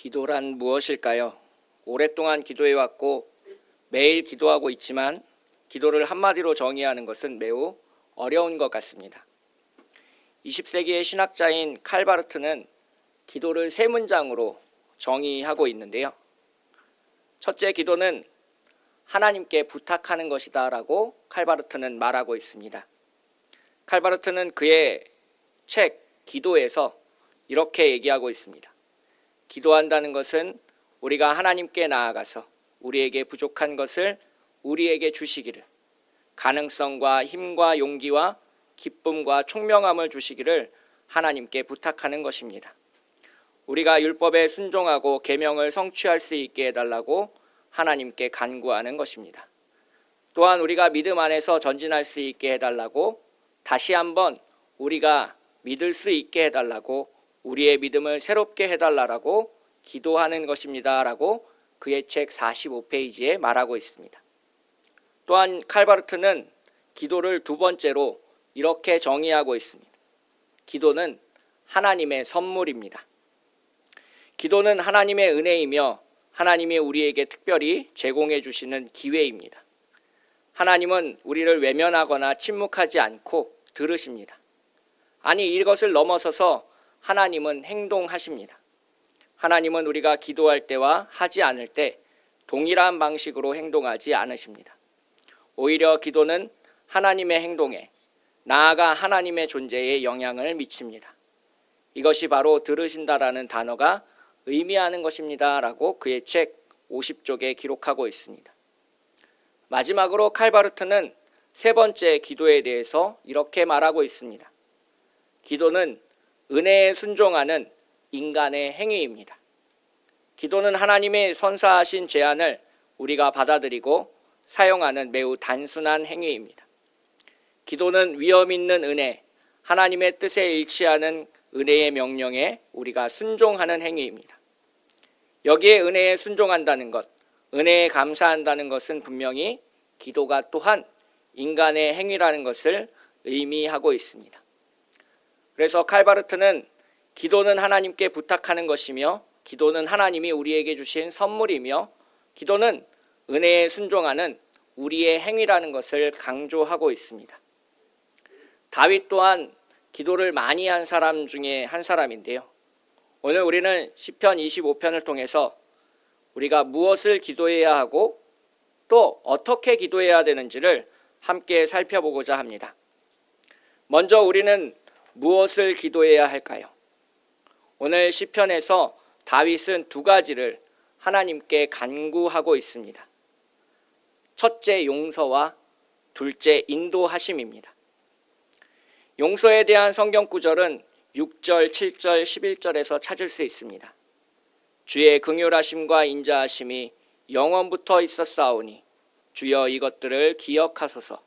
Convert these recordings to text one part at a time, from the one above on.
기도란 무엇일까요? 오랫동안 기도해왔고 매일 기도하고 있지만 기도를 한마디로 정의하는 것은 매우 어려운 것 같습니다. 20세기의 신학자인 칼바르트는 기도를 세 문장으로 정의하고 있는데요. 첫째, 기도는 하나님께 부탁하는 것이다 라고 칼바르트는 말하고 있습니다. 칼바르트는 그의 책 기도에서 이렇게 얘기하고 있습니다. 기도한다는 것은 우리가 하나님께 나아가서 우리에게 부족한 것을 우리에게 주시기를, 가능성과 힘과 용기와 기쁨과 총명함을 주시기를 하나님께 부탁하는 것입니다. 우리가 율법에 순종하고 계명을 성취할 수 있게 해달라고 하나님께 간구하는 것입니다. 또한 우리가 믿음 안에서 전진할 수 있게 해달라고, 다시 한번 우리가 믿을 수 있게 해달라고, 우리의 믿음을 새롭게 해달라고 기도하는 것입니다 라고 그의 책 45페이지에 말하고 있습니다. 또한 칼바르트는 기도를 두 번째로 이렇게 정의하고 있습니다. 기도는 하나님의 선물입니다. 기도는 하나님의 은혜이며 하나님이 우리에게 특별히 제공해 주시는 기회입니다. 하나님은 우리를 외면하거나 침묵하지 않고 들으십니다. 아니, 이것을 넘어서서 하나님은 행동하십니다. 하나님은 우리가 기도할 때와 하지 않을 때 동일한 방식으로 행동하지 않으십니다. 오히려 기도는 하나님의 행동에, 나아가 하나님의 존재에 영향을 미칩니다. 이것이 바로 들으신다라는 단어가 의미하는 것입니다 라고 그의 책 50쪽에 기록하고 있습니다. 마지막으로 칼바르트는 세 번째 기도에 대해서 이렇게 말하고 있습니다. 기도는 은혜에 순종하는 인간의 행위입니다. 기도는 하나님의 선사하신 제안을 우리가 받아들이고 사용하는 매우 단순한 행위입니다. 기도는 위험 있는 은혜, 하나님의 뜻에 일치하는 은혜의 명령에 우리가 순종하는 행위입니다. 여기에 은혜에 순종한다는 것, 은혜에 감사한다는 것은 분명히 기도가 또한 인간의 행위라는 것을 의미하고 있습니다. 그래서 칼바르트는 기도는 하나님께 부탁하는 것이며, 기도는 하나님이 우리에게 주신 선물이며, 기도는 은혜에 순종하는 우리의 행위라는 것을 강조하고 있습니다. 다윗 또한 기도를 많이 한 사람 중에 한 사람인데요. 오늘 우리는 시편 25편을 통해서 우리가 무엇을 기도해야 하고 또 어떻게 기도해야 되는지를 함께 살펴보고자 합니다. 먼저 우리는 무엇을 기도해야 할까요? 오늘 시편에서 다윗은 두 가지를 하나님께 간구하고 있습니다. 첫째, 용서와 둘째, 인도하심입니다. 용서에 대한 성경 구절은 6절, 7절, 11절에서 찾을 수 있습니다. 주의 긍휼하심과 인자하심이 영원부터 있었사오니 주여 이것들을 기억하소서.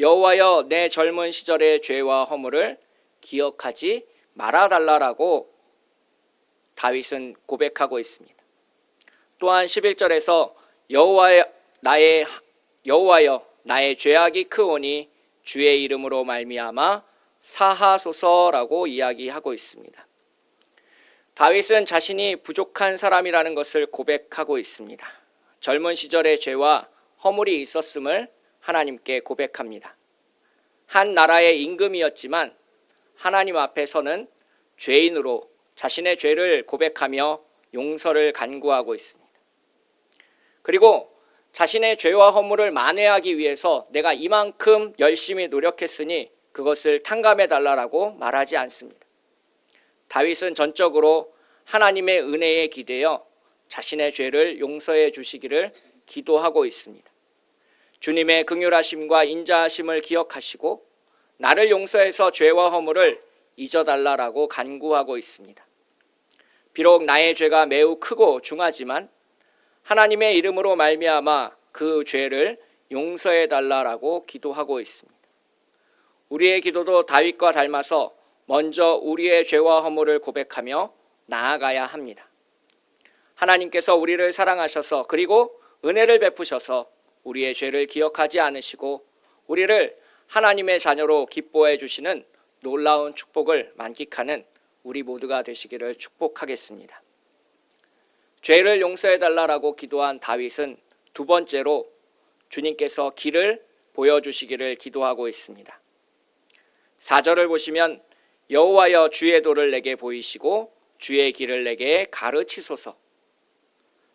여호와여, 내 젊은 시절의 죄와 허물을 기억하지 말아달라라고 다윗은 고백하고 있습니다. 또한 11절에서 여호와여 나의 죄악이 크오니 주의 이름으로 말미암아 사하소서라고 이야기하고 있습니다. 다윗은 자신이 부족한 사람이라는 것을 고백하고 있습니다. 젊은 시절의 죄와 허물이 있었음을 하나님께 고백합니다. 한 나라의 임금이었지만 하나님 앞에서는 죄인으로 자신의 죄를 고백하며 용서를 간구하고 있습니다. 그리고 자신의 죄와 허물을 만회하기 위해서 내가 이만큼 열심히 노력했으니 그것을 탕감해달라고 말하지 않습니다. 다윗은 전적으로 하나님의 은혜에 기대어 자신의 죄를 용서해 주시기를 기도하고 있습니다. 주님의 긍휼하심과 인자하심을 기억하시고 나를 용서해서 죄와 허물을 잊어달라고 간구하고 있습니다. 비록 나의 죄가 매우 크고 중하지만 하나님의 이름으로 말미암아 그 죄를 용서해달라고 기도하고 있습니다. 우리의 기도도 다윗과 닮아서 먼저 우리의 죄와 허물을 고백하며 나아가야 합니다. 하나님께서 우리를 사랑하셔서 그리고 은혜를 베푸셔서 우리의 죄를 기억하지 않으시고 우리를 하나님의 자녀로 기뻐해 주시는 놀라운 축복을 만끽하는 우리 모두가 되시기를 축복하겠습니다. 죄를 용서해달라고 기도한 다윗은 두 번째로 주님께서 길을 보여주시기를 기도하고 있습니다. 4절을 보시면 여호와여 주의 도를 내게 보이시고 주의 길을 내게 가르치소서.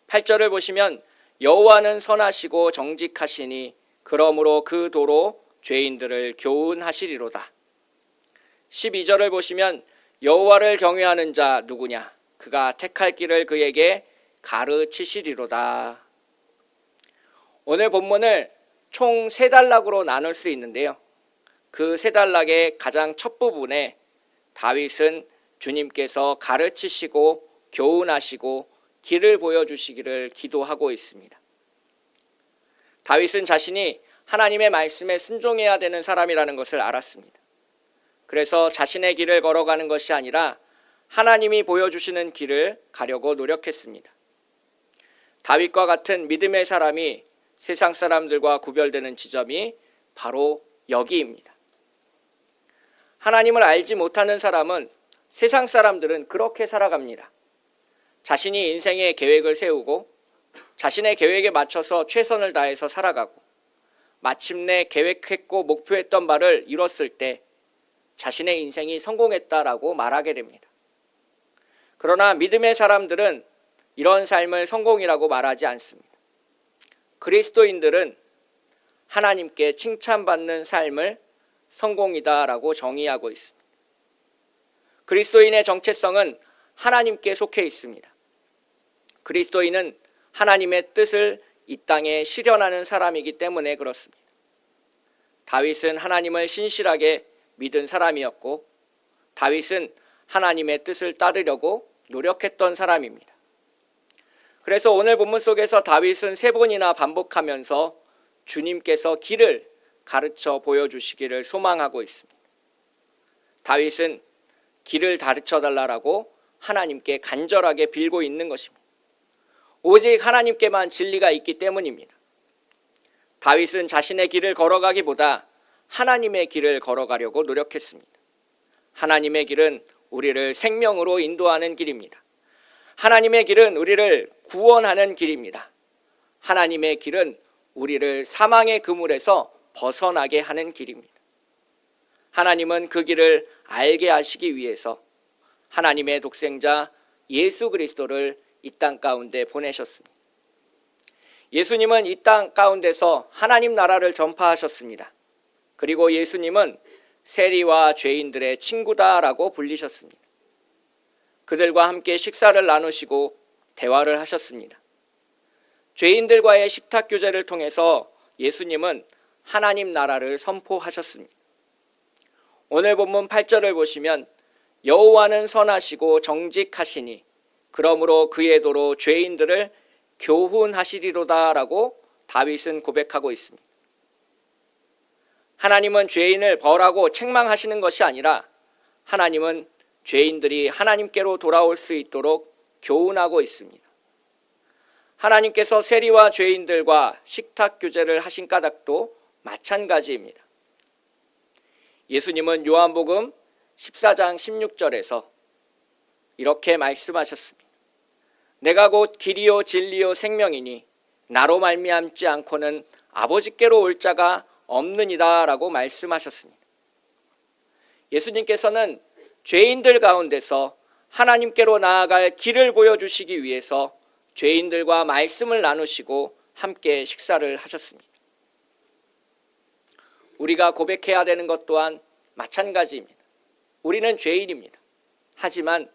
8절을 보시면 여호와는 선하시고 정직하시니 그러므로 그 도로 죄인들을 교훈하시리로다. 12절을 보시면 여호와를 경외하는 자 누구냐? 그가 택할 길을 그에게 가르치시리로다. 오늘 본문을 총 3단락으로 나눌 수 있는데요. 그 3단락의 가장 첫 부분에 다윗은 주님께서 가르치시고 교훈하시고 길을 보여주시기를 기도하고 있습니다. 다윗은 자신이 하나님의 말씀에 순종해야 되는 사람이라는 것을 알았습니다. 그래서 자신의 길을 걸어가는 것이 아니라 하나님이 보여주시는 길을 가려고 노력했습니다. 다윗과 같은 믿음의 사람이 세상 사람들과 구별되는 지점이 바로 여기입니다. 하나님을 알지 못하는 사람은 세상 사람들은 그렇게 살아갑니다. 자신이 인생의 계획을 세우고 자신의 계획에 맞춰서 최선을 다해서 살아가고 마침내 계획했고 목표했던 바를 이뤘을 때 자신의 인생이 성공했다라고 말하게 됩니다. 그러나 믿음의 사람들은 이런 삶을 성공이라고 말하지 않습니다. 그리스도인들은 하나님께 칭찬받는 삶을 성공이다라고 정의하고 있습니다. 그리스도인의 정체성은 하나님께 속해 있습니다. 그리스도인은 하나님의 뜻을 이 땅에 실현하는 사람이기 때문에 그렇습니다. 다윗은 하나님을 신실하게 믿은 사람이었고 다윗은 하나님의 뜻을 따르려고 노력했던 사람입니다. 그래서 오늘 본문 속에서 다윗은 3번이나 반복하면서 주님께서 길을 가르쳐 보여주시기를 소망하고 있습니다. 다윗은 길을 가르쳐 달라고 하나님께 간절하게 빌고 있는 것입니다. 오직 하나님께만 진리가 있기 때문입니다. 다윗은 자신의 길을 걸어가기보다 하나님의 길을 걸어가려고 노력했습니다. 하나님의 길은 우리를 생명으로 인도하는 길입니다. 하나님의 길은 우리를 구원하는 길입니다. 하나님의 길은 우리를 사망의 그물에서 벗어나게 하는 길입니다. 하나님은 그 길을 알게 하시기 위해서 하나님의 독생자 예수 그리스도를 이 땅 가운데 보내셨습니다. 예수님은 이 땅 가운데서 하나님 나라를 전파하셨습니다. 그리고 예수님은 세리와 죄인들의 친구다라고 불리셨습니다. 그들과 함께 식사를 나누시고 대화를 하셨습니다. 죄인들과의 식탁 교제를 통해서 예수님은 하나님 나라를 선포하셨습니다. 오늘 본문 8절을 보시면 여호와는 선하시고 정직하시니 그러므로 그의 도로 죄인들을 교훈하시리로다라고 다윗은 고백하고 있습니다. 하나님은 죄인을 벌하고 책망하시는 것이 아니라 하나님은 죄인들이 하나님께로 돌아올 수 있도록 교훈하고 있습니다. 하나님께서 세리와 죄인들과 식탁 교제를 하신 까닭도 마찬가지입니다. 예수님은 요한복음 14장 16절에서 이렇게 말씀하셨습니다. 내가 곧 길이요 진리요 생명이니 나로 말미암지 않고는 아버지께로 올 자가 없느니라 라고 말씀하셨습니다. 예수님께서는 죄인들 가운데서 하나님께로 나아갈 길을 보여주시기 위해서 죄인들과 말씀을 나누시고 함께 식사를 하셨습니다. 우리가 고백해야 되는 것 또한 마찬가지입니다. 우리는 죄인입니다. 하지만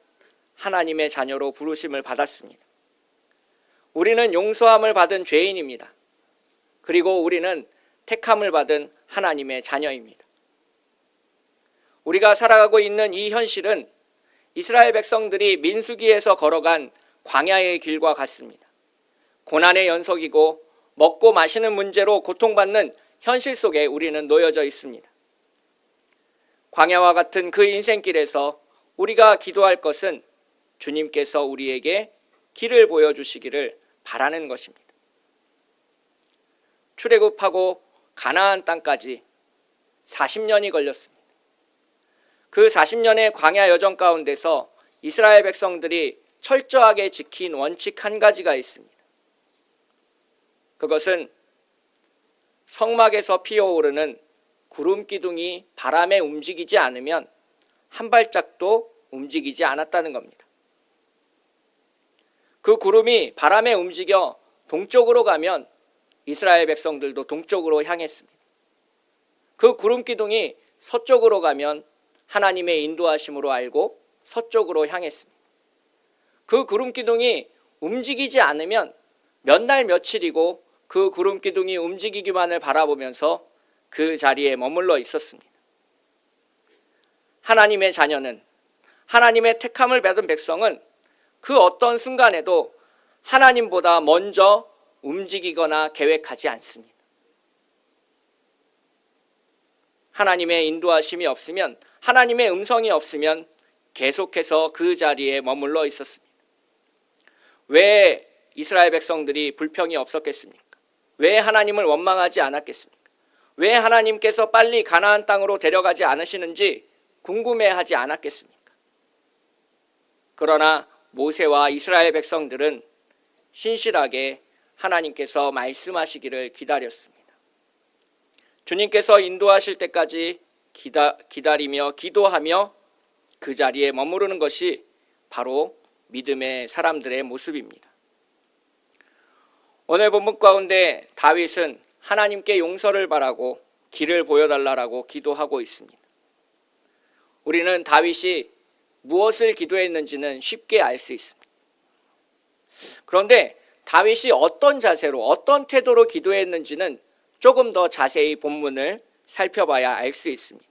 하나님의 자녀로 부르심을 받았습니다. 우리는 용서함을 받은 죄인입니다. 그리고 우리는 택함을 받은 하나님의 자녀입니다. 우리가 살아가고 있는 이 현실은 이스라엘 백성들이 민수기에서 걸어간 광야의 길과 같습니다. 고난의 연속이고 먹고 마시는 문제로 고통받는 현실 속에 우리는 놓여져 있습니다. 광야와 같은 그 인생길에서 우리가 기도할 것은 주님께서 우리에게 길을 보여주시기를 바라는 것입니다. 출애굽하고 가나안 땅까지 40년이 걸렸습니다. 그 40년의 광야 여정 가운데서 이스라엘 백성들이 철저하게 지킨 원칙 한 가지가 있습니다. 그것은 성막에서 피어오르는 구름 기둥이 바람에 움직이지 않으면 한 발짝도 움직이지 않았다는 겁니다. 그 구름이 바람에 움직여 동쪽으로 가면 이스라엘 백성들도 동쪽으로 향했습니다. 그 구름 기둥이 서쪽으로 가면 하나님의 인도하심으로 알고 서쪽으로 향했습니다. 그 구름 기둥이 움직이지 않으면 몇 날 며칠이고 그 구름 기둥이 움직이기만을 바라보면서 그 자리에 머물러 있었습니다. 하나님의 자녀는, 하나님의 택함을 받은 백성은 그 어떤 순간에도 하나님보다 먼저 움직이거나 계획하지 않습니다. 하나님의 인도하심이 없으면, 하나님의 음성이 없으면 계속해서 그 자리에 머물러 있었습니다. 왜 이스라엘 백성들이 불평이 없었겠습니까? 왜 하나님을 원망하지 않았겠습니까? 왜 하나님께서 빨리 가나안 땅으로 데려가지 않으시는지 궁금해하지 않았겠습니까? 그러나 모세와 이스라엘 백성들은 신실하게 하나님께서 말씀하시기를 기다렸습니다. 주님께서 인도하실 때까지 기다리며 기도하며 그 자리에 머무르는 것이 바로 믿음의 사람들의 모습입니다. 오늘 본문 가운데 다윗은 하나님께 용서를 바라고 길을 보여달라고 기도하고 있습니다. 우리는 다윗이 무엇을 기도했는지는 쉽게 알 수 있습니다. 그런데 다윗이 어떤 자세로, 어떤 태도로 기도했는지는 조금 더 자세히 본문을 살펴봐야 알 수 있습니다.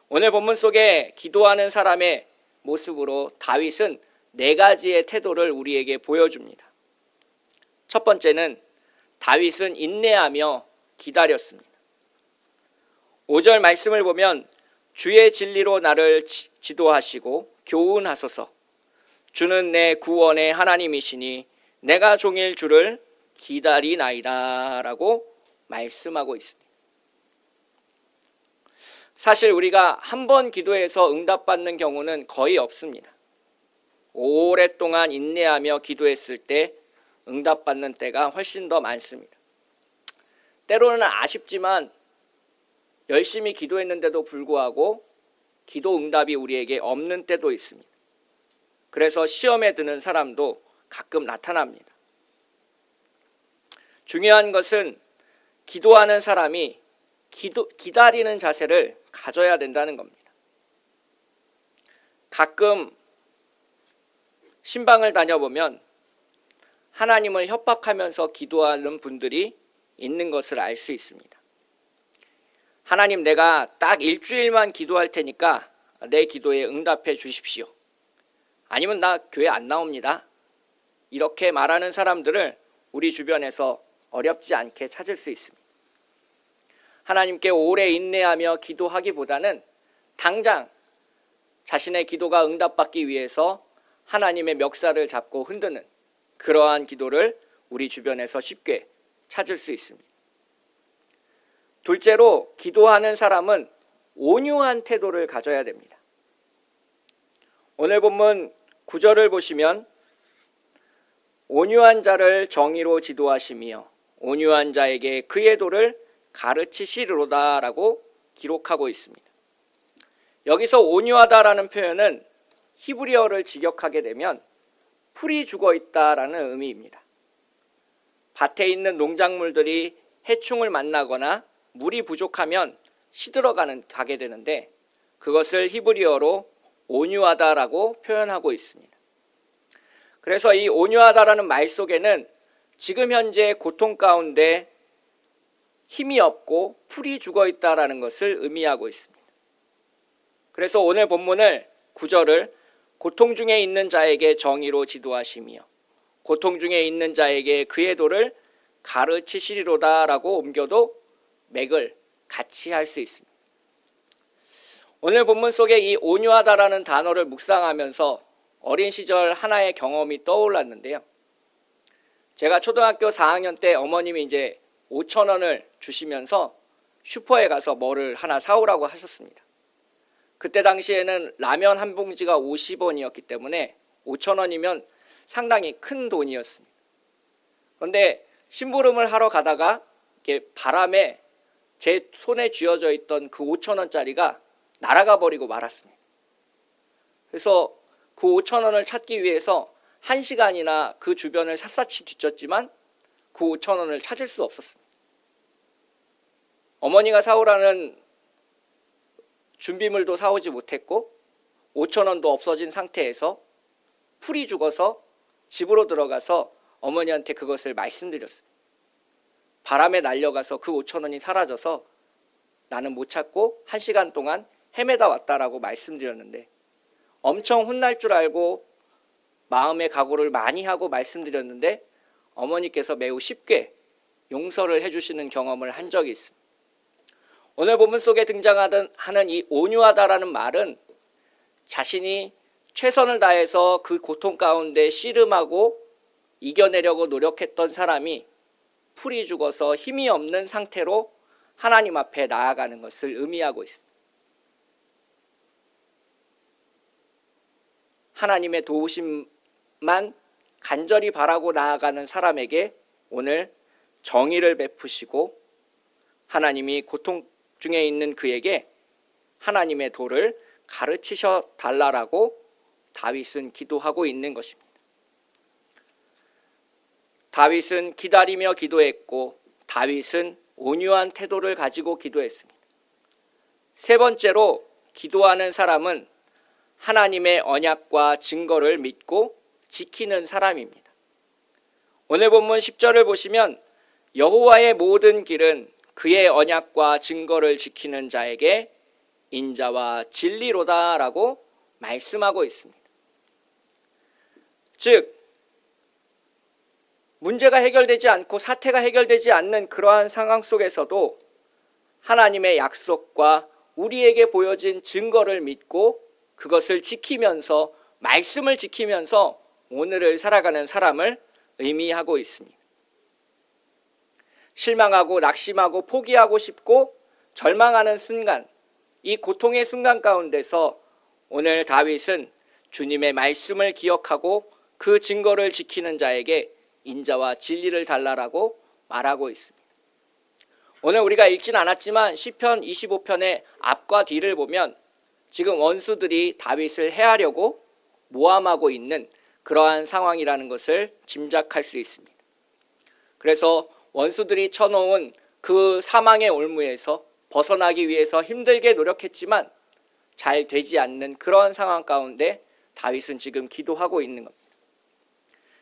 오늘 본문 속에 기도하는 사람의 모습으로 다윗은 4가지의 태도를 우리에게 보여줍니다. 첫 번째는 다윗은 인내하며 기다렸습니다. 5절 말씀을 보면 주의 진리로 나를 지도하시고 교훈하소서. 주는 내 구원의 하나님이시니 내가 종일 주를 기다리나이다 라고 말씀하고 있습니다. 사실 우리가 한 번 기도해서 응답받는 경우는 거의 없습니다. 오랫동안 인내하며 기도했을 때 응답받는 때가 훨씬 더 많습니다. 때로는 아쉽지만 열심히 기도했는데도 불구하고 기도 응답이 우리에게 없는 때도 있습니다. 그래서 시험에 드는 사람도 가끔 나타납니다. 중요한 것은 기도하는 사람이 기다리는 자세를 가져야 된다는 겁니다. 가끔 신방을 다녀보면 하나님을 협박하면서 기도하는 분들이 있는 것을 알 수 있습니다. 하나님, 내가 딱 일주일만 기도할 테니까 내 기도에 응답해 주십시오. 아니면 나 교회 안 나옵니다. 이렇게 말하는 사람들을 우리 주변에서 어렵지 않게 찾을 수 있습니다. 하나님께 오래 인내하며 기도하기보다는 당장 자신의 기도가 응답받기 위해서 하나님의 멱살을 잡고 흔드는 그러한 기도를 우리 주변에서 쉽게 찾을 수 있습니다. 둘째로, 기도하는 사람은 온유한 태도를 가져야 됩니다. 오늘 본문 9절을 보시면 온유한 자를 정의로 지도하시며 온유한 자에게 그의 도를 가르치시리로다 라고 기록하고 있습니다. 여기서 온유하다라는 표현은 히브리어를 직역하게 되면 풀이 죽어있다라는 의미입니다. 밭에 있는 농작물들이 해충을 만나거나 물이 부족하면 시들어가게 되는데 그것을 히브리어로 온유하다라고 표현하고 있습니다. 그래서 이 온유하다라는 말 속에는 지금 현재 고통 가운데 힘이 없고 풀이 죽어있다라는 것을 의미하고 있습니다. 그래서 오늘 본문을 9절을 고통 중에 있는 자에게 정의로 지도하시며 고통 중에 있는 자에게 그의 도를 가르치시리로다 라고 옮겨도 맥을 같이 할 수 있습니다. 오늘 본문 속에 이 온유하다라는 단어를 묵상하면서 어린 시절 하나의 경험이 떠올랐는데요. 제가 초등학교 4학년 때 어머님이 이제 5,000원을 주시면서 슈퍼에 가서 뭐를 하나 사오라고 하셨습니다. 그때 당시에는 라면 한 봉지가 50원이었기 때문에 5천 원이면 상당히 큰 돈이었습니다. 그런데 심부름을 하러 가다가 이렇게 바람에 제 손에 쥐어져 있던 그 5천 원짜리가 날아가 버리고 말았습니다. 그래서 그 5천 원을 찾기 위해서 1시간이나 그 주변을 샅샅이 뒤졌지만 그 5천 원을 찾을 수 없었습니다. 어머니가 사오라는 준비물도 사오지 못했고 5천 원도 없어진 상태에서 풀이 죽어서 집으로 들어가서 어머니한테 그것을 말씀드렸습니다. 바람에 날려가서 그 5천 원이 사라져서 나는 못 찾고 1시간 동안 헤매다 왔다라고 말씀드렸는데 엄청 혼날 줄 알고 마음의 각오를 많이 하고 말씀드렸는데 어머니께서 매우 쉽게 용서를 해주시는 경험을 한 적이 있습니다. 오늘 본문 속에 등장하는 이 온유하다라는 말은 자신이 최선을 다해서 그 고통 가운데 씨름하고 이겨내려고 노력했던 사람이 풀이 죽어서 힘이 없는 상태로 하나님 앞에 나아가는 것을 의미하고 있습니다. 하나님의 도우심만 간절히 바라고 나아가는 사람에게 오늘 정의를 베푸시고 하나님이 고통 중에 있는 그에게 하나님의 도를 가르치셔 달라라고 다윗은 기도하고 있는 것입니다. 다윗은 기다리며 기도했고 다윗은 온유한 태도를 가지고 기도했습니다. 세 번째로 기도하는 사람은 하나님의 언약과 증거를 믿고 지키는 사람입니다. 오늘 본문 10절을 보시면 여호와의 모든 길은 그의 언약과 증거를 지키는 자에게 인자와 진리로다라고 말씀하고 있습니다. 즉 문제가 해결되지 않고 사태가 해결되지 않는 그러한 상황 속에서도 하나님의 약속과 우리에게 보여진 증거를 믿고 그것을 지키면서 말씀을 지키면서 오늘을 살아가는 사람을 의미하고 있습니다. 실망하고 낙심하고 포기하고 싶고 절망하는 순간, 이 고통의 순간 가운데서 오늘 다윗은 주님의 말씀을 기억하고 그 증거를 지키는 자에게 인자와 진리를 달라라고 말하고 있습니다. 오늘 우리가 읽진 않았지만 시편 25편의 앞과 뒤를 보면 지금 원수들이 다윗을 해하려고 모함하고 있는 그러한 상황이라는 것을 짐작할 수 있습니다. 그래서 원수들이 쳐놓은 그 사망의 올무에서 벗어나기 위해서 힘들게 노력했지만 잘 되지 않는 그러한 상황 가운데 다윗은 지금 기도하고 있는 겁니다.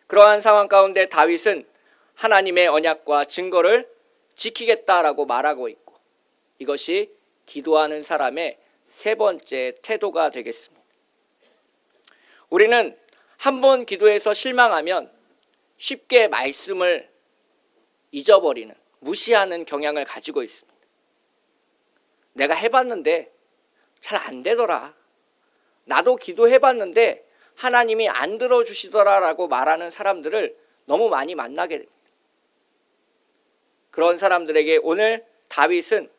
그러한 상황 가운데 다윗은 하나님의 언약과 증거를 지키겠다라고 말하고 있고 이것이 기도하는 사람의 세 번째 태도가 되겠습니다. 우리는 한번 기도해서 실망하면 쉽게 말씀을 잊어버리는, 무시하는 경향을 가지고 있습니다. 내가 해봤는데 잘 안 되더라. 나도 기도해봤는데 하나님이 안 들어주시더라라고 말하는 사람들을 너무 많이 만나게 됩니다. 그런 사람들에게 오늘 다윗은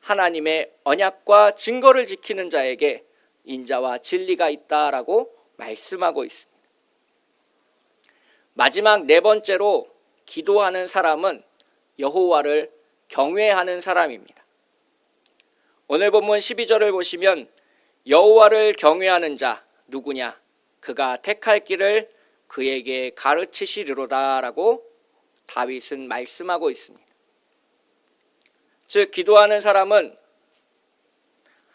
하나님의 언약과 증거를 지키는 자에게 인자와 진리가 있다라고 말씀하고 있습니다. 마지막 네 번째로 기도하는 사람은 여호와를 경외하는 사람입니다. 오늘 본문 12절을 보시면 여호와를 경외하는 자 누구냐? 그가 택할 길을 그에게 가르치시리로다라고 다윗은 말씀하고 있습니다. 즉 기도하는 사람은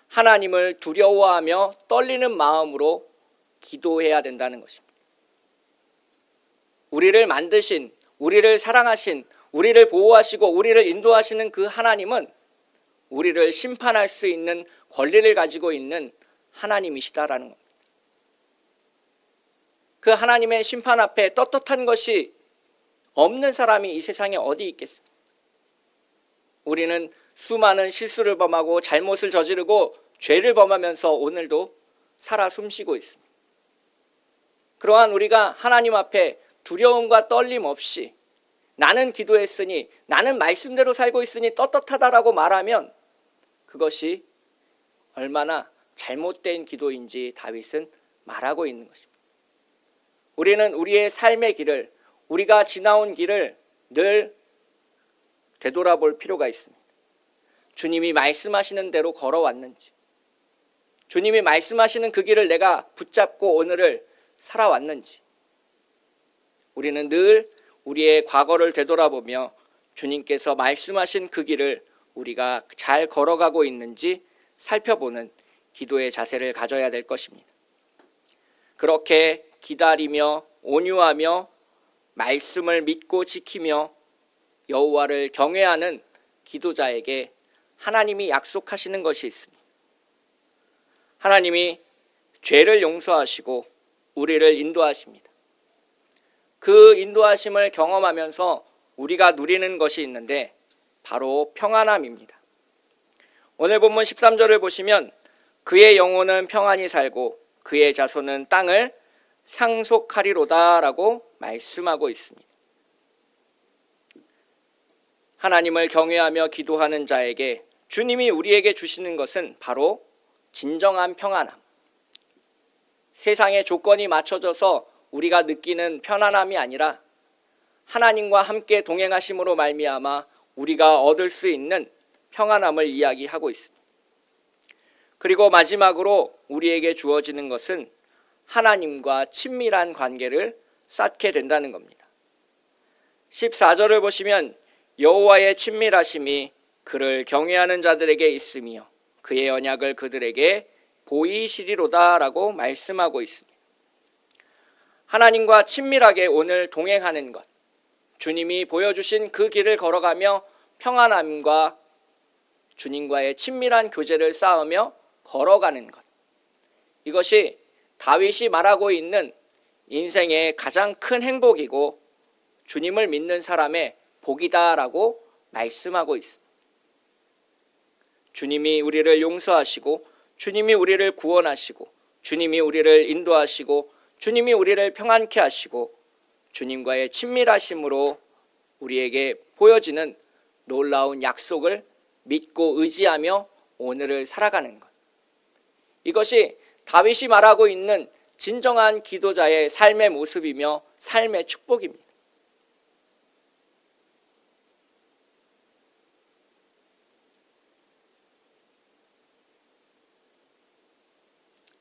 하나님을 두려워하며 떨리는 마음으로 기도해야 된다는 것입니다. 우리를 만드신, 우리를 사랑하신, 우리를 보호하시고 우리를 인도하시는 그 하나님은 우리를 심판할 수 있는 권리를 가지고 있는 하나님이시다라는 겁니다. 그 하나님의 심판 앞에 떳떳한 것이 없는 사람이 이 세상에 어디 있겠습니까? 우리는 수많은 실수를 범하고 잘못을 저지르고 죄를 범하면서 오늘도 살아 숨쉬고 있습니다. 그러한 우리가 하나님 앞에 두려움과 떨림 없이 나는 기도했으니 나는 말씀대로 살고 있으니 떳떳하다라고 말하면 그것이 얼마나 잘못된 기도인지 다윗은 말하고 있는 것입니다. 우리는 우리의 삶의 길을, 우리가 지나온 길을 늘 되돌아볼 필요가 있습니다. 주님이 말씀하시는 대로 걸어왔는지, 주님이 말씀하시는 그 길을 내가 붙잡고 오늘을 살아왔는지, 우리는 늘 우리의 과거를 되돌아보며 주님께서 말씀하신 그 길을 우리가 잘 걸어가고 있는지 살펴보는 기도의 자세를 가져야 될 것입니다. 그렇게 기다리며 온유하며 말씀을 믿고 지키며 여호와를 경외하는 기도자에게 하나님이 약속하시는 것이 있습니다. 하나님이 죄를 용서하시고 우리를 인도하십니다. 그 인도하심을 경험하면서 우리가 누리는 것이 있는데 바로 평안함입니다. 오늘 본문 13절을 보시면 그의 영혼은 평안히 살고 그의 자손은 땅을 상속하리로다 라고 말씀하고 있습니다. 하나님을 경외하며 기도하는 자에게 주님이 우리에게 주시는 것은 바로 진정한 평안함. 세상의 조건이 맞춰져서 우리가 느끼는 편안함이 아니라 하나님과 함께 동행하심으로 말미암아 우리가 얻을 수 있는 평안함을 이야기하고 있습니다. 그리고 마지막으로 우리에게 주어지는 것은 하나님과 친밀한 관계를 쌓게 된다는 겁니다. 14절을 보시면 여호와의 친밀하심이 그를 경외하는 자들에게 있으며 그의 언약을 그들에게 보이시리로다 라고 말씀하고 있습니다. 하나님과 친밀하게 오늘 동행하는 것, 주님이 보여주신 그 길을 걸어가며 평안함과 주님과의 친밀한 교제를 쌓으며 걸어가는 것, 이것이 다윗이 말하고 있는 인생의 가장 큰 행복이고 주님을 믿는 사람의 복이다라고 말씀하고 있습니다. 주님이 우리를 용서하시고 주님이 우리를 구원하시고 주님이 우리를 인도하시고 주님이 우리를 평안케 하시고 주님과의 친밀하심으로 우리에게 보여지는 놀라운 약속을 믿고 의지하며 오늘을 살아가는 것, 이것이 다윗이 말하고 있는 진정한 기도자의 삶의 모습이며 삶의 축복입니다.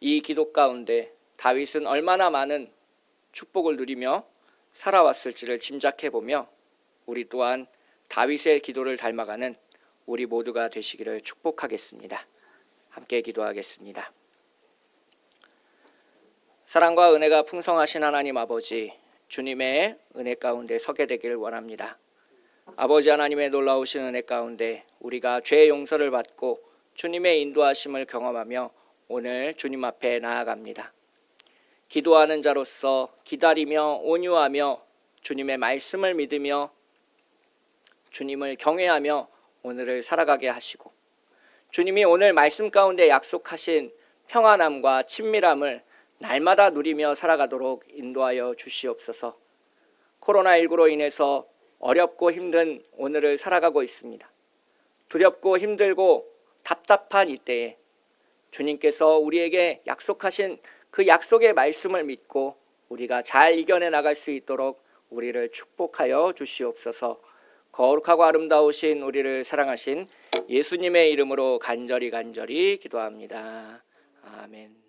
이 기도 가운데 다윗은 얼마나 많은 축복을 누리며 살아왔을지를 짐작해보며 우리 또한 다윗의 기도를 닮아가는 우리 모두가 되시기를 축복하겠습니다. 함께 기도하겠습니다. 사랑과 은혜가 풍성하신 하나님 아버지, 주님의 은혜 가운데 서게 되기를 원합니다. 아버지 하나님의 놀라우신 은혜 가운데 우리가 죄의 용서를 받고 주님의 인도하심을 경험하며 오늘 주님 앞에 나아갑니다. 기도하는 자로서 기다리며 온유하며 주님의 말씀을 믿으며 주님을 경외하며 오늘을 살아가게 하시고 주님이 오늘 말씀 가운데 약속하신 평안함과 친밀함을 날마다 누리며 살아가도록 인도하여 주시옵소서. 코로나19로 인해서 어렵고 힘든 오늘을 살아가고 있습니다. 두렵고 힘들고 답답한 이때에 주님께서 우리에게 약속하신 그 약속의 말씀을 믿고 우리가 잘 이겨내 나갈 수 있도록 우리를 축복하여 주시옵소서. 거룩하고 아름다우신 우리를 사랑하신 예수님의 이름으로 간절히 기도합니다. 아멘.